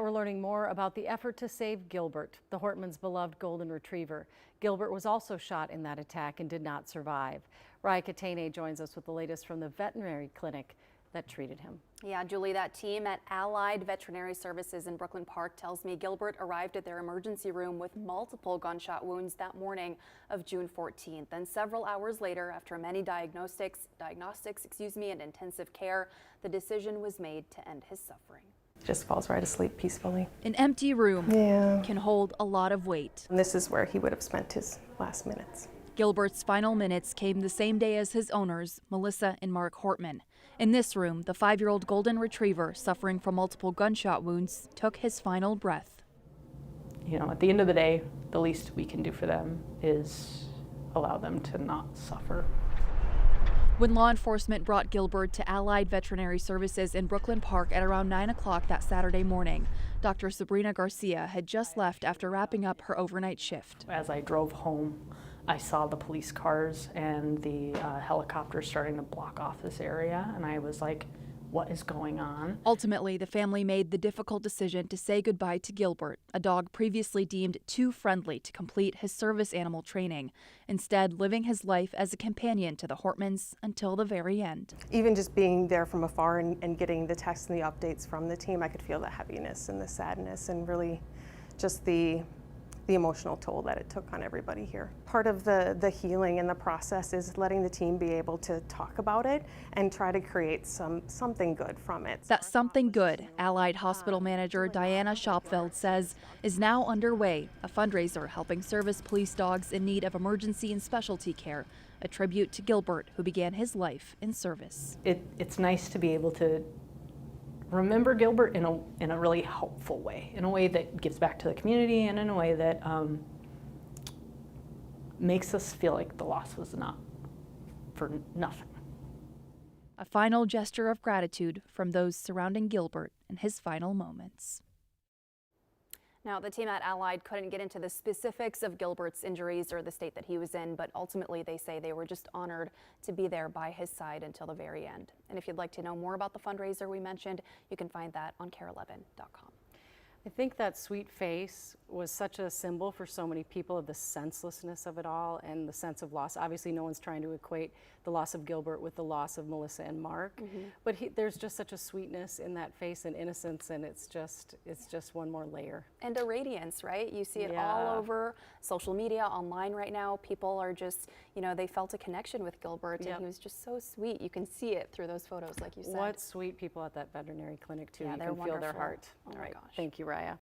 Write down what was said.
We're learning more about the effort to save Gilbert, the Hortman's beloved golden retriever. Gilbert was also shot in that attack and did not survive. Raya Katene joins us with the latest from the veterinary clinic that treated him. Yeah, Julie, that team at Allied Veterinary Services in Brooklyn Park tells me Gilbert arrived at their emergency room with multiple gunshot wounds that morning of June 14th. And several hours later, after many diagnostics, and intensive care, the decision was made to end his suffering. Just falls right asleep peacefully. An empty room can hold a lot of weight. And this is where he would have spent his last minutes. Gilbert's final minutes came the same day as his owners, Melissa and Mark Hortman. In this room, the 5-year-old golden retriever, suffering from multiple gunshot wounds, took his final breath. You know, at the end of the day, the least we can do for them is allow them to not suffer. When law enforcement brought Gilbert to Allied Veterinary Services in Brooklyn Park at around 9 o'clock that Saturday morning, Dr. Sabrina Garcia had just left after wrapping up her overnight shift. As I drove home, I saw the police cars and the helicopters starting to block off this area, and I was like, what is going on? Ultimately, the family made the difficult decision to say goodbye to Gilbert, a dog previously deemed too friendly to complete his service animal training, instead living his life as a companion to the Hortmans until the very end. Even just being there from afar and getting the texts and the updates from the team, I could feel the heaviness and the sadness and really just the emotional toll that it took on everybody here. Part of the healing and the process is letting the team be able to talk about it and try to create something good from it. That something good, Allied Hospital Manager Diana Schopfeld says, is now underway, a fundraiser helping service police dogs in need of emergency and specialty care, a tribute to Gilbert, who began his life in service. It's nice to be able to remember Gilbert in a really helpful way, in a way that gives back to the community and in a way that makes us feel like the loss was not for nothing. A final gesture of gratitude from those surrounding Gilbert in his final moments. Now, the team at Allied couldn't get into the specifics of Gilbert's injuries or the state that he was in, but ultimately they say they were just honored to be there by his side until the very end. And if you'd like to know more about the fundraiser we mentioned, you can find that on KARE11.com. I think that sweet face was such a symbol for so many people of the senselessness of it all and the sense of loss. Obviously, no one's trying to equate the loss of Gilbert with the loss of Melissa and Mark, but there's just such a sweetness in that face and innocence, and it's just one more layer. And a radiance, right? You see it all over social media, online right now. People are just, you know, they felt a connection with Gilbert, and he was just so sweet. You can see it through those photos, like you said. What sweet people at that veterinary clinic, too. Yeah, you they're can feel their wonderful. heart. Oh all my right. gosh. Thank you, Raya.